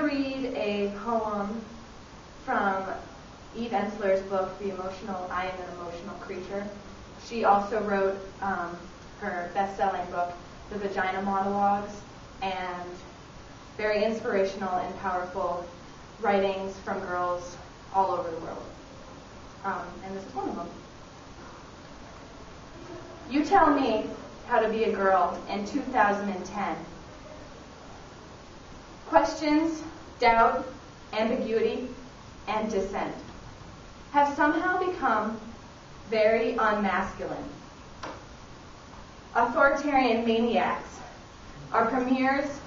to read a poem from Eve Ensler's book, I Am an Emotional Creature. She also wrote her best-selling book, The Vagina Monologues, and very inspirational and powerful writings from girls all over the world. And this is one of them. You tell me how to be a girl in 2010. Questions, doubt, ambiguity, and dissent have somehow become very unmasculine. Authoritarian maniacs are premiers,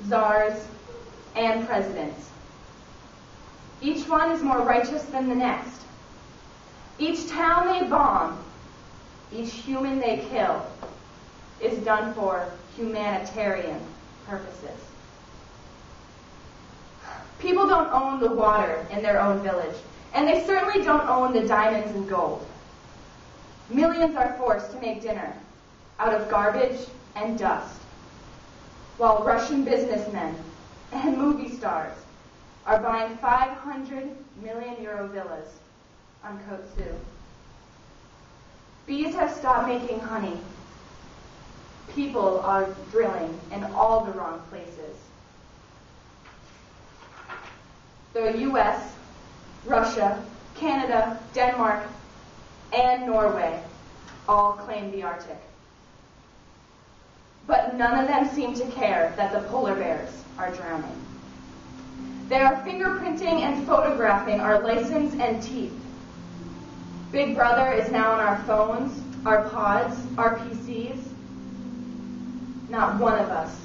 czars, and presidents. Each one is more righteous than the next. Each town they bomb, each human they kill, is done for humanitarian purposes. People don't own the water in their own village, and they certainly don't own the diamonds and gold. Millions are forced to make dinner out of garbage and dust, while Russian businessmen and movie stars are buying 500 million euro villas on Côte d'Azur. Bees have stopped making honey. People are drilling in all the wrong places. The US, Russia, Canada, Denmark, and Norway all claim the Arctic. But none of them seem to care that the polar bears are drowning. They are fingerprinting and photographing our license and teeth. Big Brother is now on our phones, our pods, our PCs. Not one of us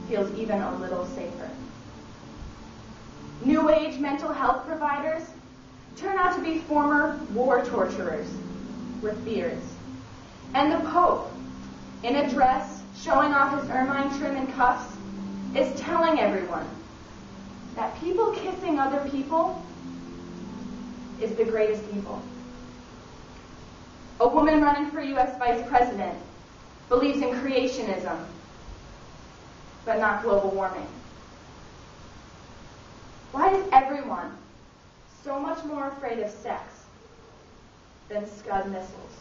feels even a little safer. New Age mental health providers turn out to be former war torturers with beards. And the Pope, in a dress showing off his ermine trim and cuffs, is telling everyone that people kissing other people is the greatest evil. A woman running for U.S. vice president believes in creationism, but not global warming. Why is everyone so much more afraid of sex than Scud missiles?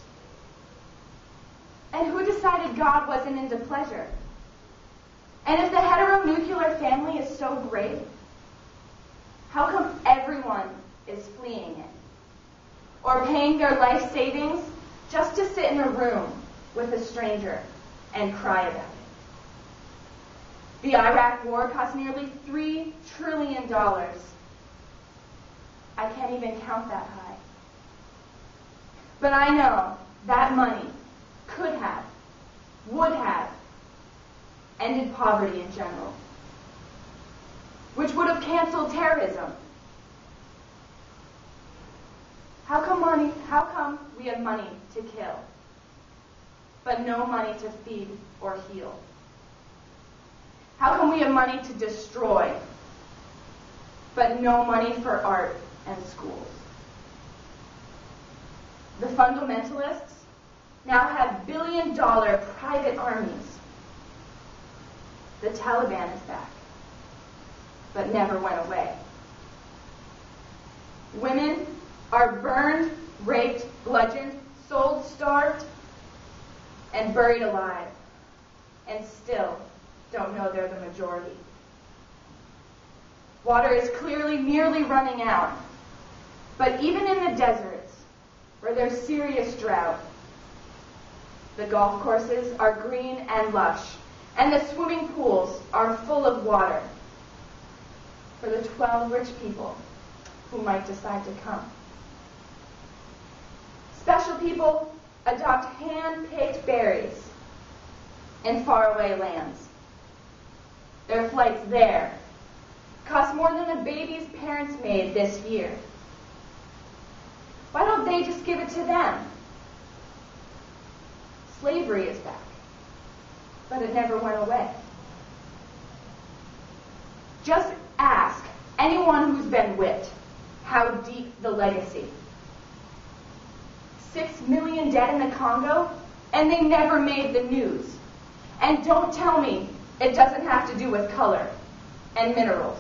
And who decided God wasn't into pleasure? And if the heteronuclear family is so great, how come everyone is fleeing it? Or paying their life savings just to sit in a room with a stranger and cry about it? The Iraq War cost nearly $3 trillion. I can't even count that high. But I know that money could have, would have, ended poverty in general, which would have canceled terrorism. How come we have money to kill, but no money to feed or heal? How come we have money to destroy, but no money for art and schools? The fundamentalists now have billion-dollar private armies. The Taliban is back, but never went away. Women are burned, raped, bludgeoned, sold, starved, and buried alive, and still don't know they're the majority. Water is clearly nearly running out, but even in the deserts, where there's serious drought, the golf courses are green and lush, and the swimming pools are full of water for the 12 rich people who might decide to come. Special people adopt hand-picked berries in faraway lands. Their flights there cost more than a baby's parents made this year. Why don't they just give it to them? Slavery is back, but it never went away. Just ask anyone who's been whipped how deep the legacy. 6 million dead in the Congo, and they never made the news. And don't tell me it doesn't have to do with color and minerals.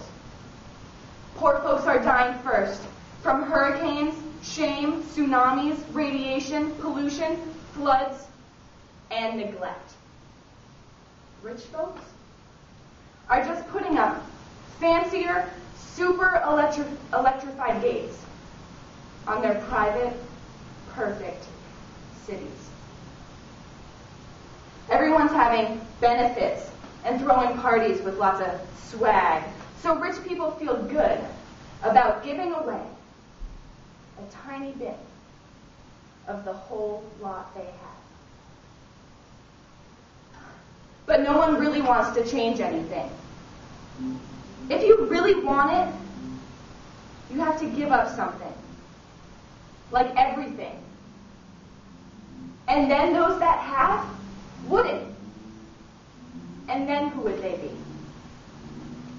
Poor folks are dying first from hurricanes, shame, tsunamis, radiation, pollution, floods, and neglect. Rich folks are just putting up fancier, super electrified gates on their private, perfect cities. Everyone's having benefits and throwing parties with lots of swag, so rich people feel good about giving away a tiny bit of the whole lot they have. But no one really wants to change anything. If you really want it, you have to give up something, like everything. And then those that have wouldn't. And then who would they be?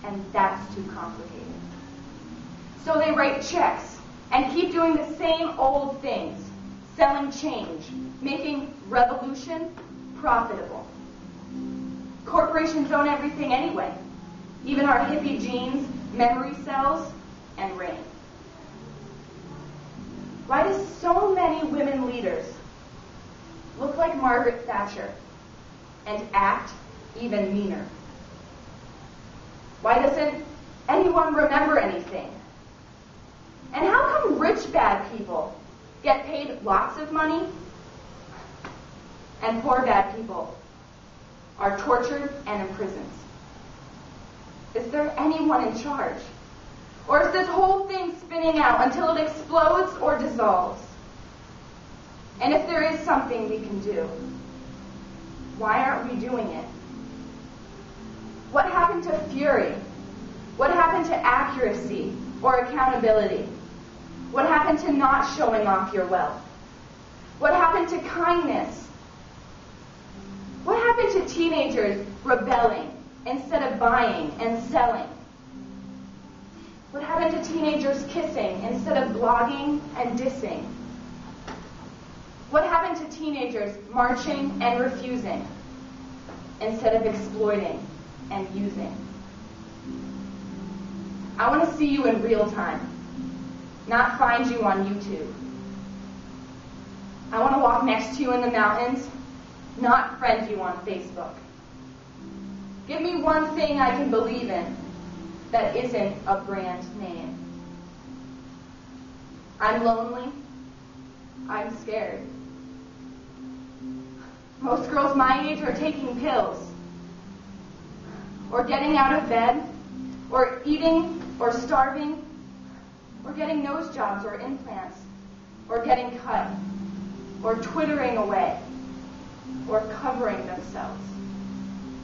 And that's too complicated. So they write checks and keep doing the same old things, selling change, making revolution profitable. Corporations own everything anyway, even our hippie jeans, memory cells, and rain. Why do so many women leaders look like Margaret Thatcher and act even meaner? Why doesn't anyone remember anything? And how come rich bad people get paid lots of money and poor bad people are tortured and imprisoned? Is there anyone in charge? Or is this whole thing spinning out until it explodes or dissolves? And if there is something we can do, why aren't we doing it? What happened to fury? What happened to accuracy or accountability? What happened to not showing off your wealth? What happened to kindness? What happened to teenagers rebelling instead of buying and selling? What happened to teenagers kissing instead of blogging and dissing? What happened to teenagers marching and refusing instead of exploiting and using? I want to see you in real time, not find you on YouTube. I want to walk next to you in the mountains, not friend you on Facebook. Give me one thing I can believe in that isn't a brand name. I'm lonely. I'm scared. Most girls my age are taking pills, or getting out of bed, or eating, or starving, or getting nose jobs or implants, or getting cut, or twittering away, or covering themselves,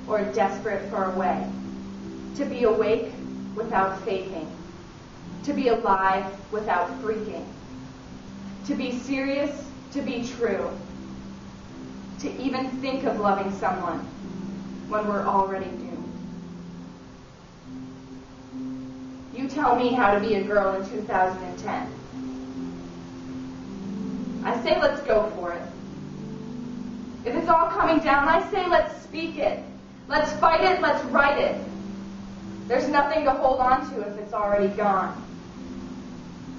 or desperate for a way to be awake without faking, to be alive without freaking, to be serious, to be true, to even think of loving someone when we're already doomed. You tell me how to be a girl in 2010. I say let's go for it. If it's all coming down, I say let's speak it. Let's fight it, let's write it. There's nothing to hold on to if it's already gone.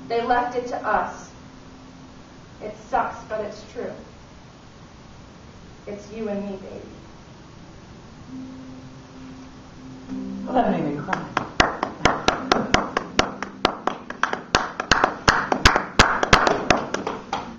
They left it to us. It sucks, but it's true. It's you and me, baby. Well, that made me cry.